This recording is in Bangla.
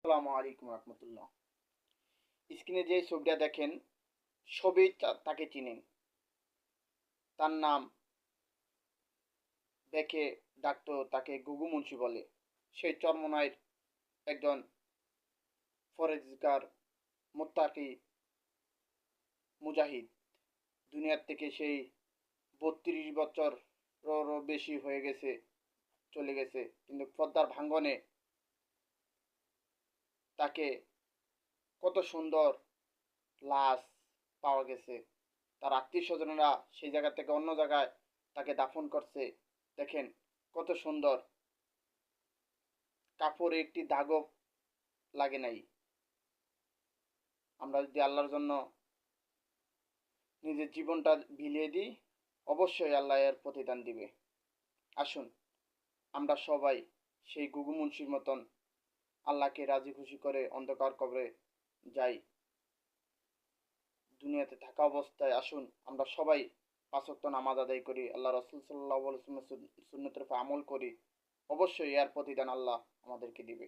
আসসালামু আলাইকুম রহমতুল্লাহ। স্ক্রিনে যে ছবিটা দেখেন সবই তাকে চিনেন। তার নাম দেখে ডাকতো তাকে গুগু মুন্সি বলে। সেই চরমনায়ের একজন ফরেজগার মুত্তাকি মুজাহিদ। দুনিয়ার থেকে সেই ৩২ বছরেরও বেশি হয়ে গেছে, চলে গেছে, কিন্তু পদ্মার ভাঙ্গনে তাকে কত সুন্দর লাশ পাওয়া গেছে। তার আত্মীয় স্বজনেরা সেই জায়গা থেকে অন্য জায়গায় তাকে দাফন করছে। দেখেন কত সুন্দর, কাপড়ে একটি দাগও লাগে নাই। আমরা যদি আল্লাহর জন্য নিজের জীবনটা বিলিয়ে দিই, অবশ্যই আল্লাহ এর প্রতিদান দিবে। আসুন আমরা সবাই সেই গুগু মুন্সির মতন আল্লাহকে রাজি খুশি করে অন্ধকার কবরে যাই। দুনিয়াতে থাকা অবস্থায় আসুন আমরা সবাই ৫ ওয়াক্ত নামাজ আদায় করি, আল্লাহ রসুল সাল্লাল্লাহু আলাইহি ওয়াসাল্লামের সুন্নতের উপর আমল করি। অবশ্যই এর প্রতিদান আল্লাহ আমাদেরকে দিবে।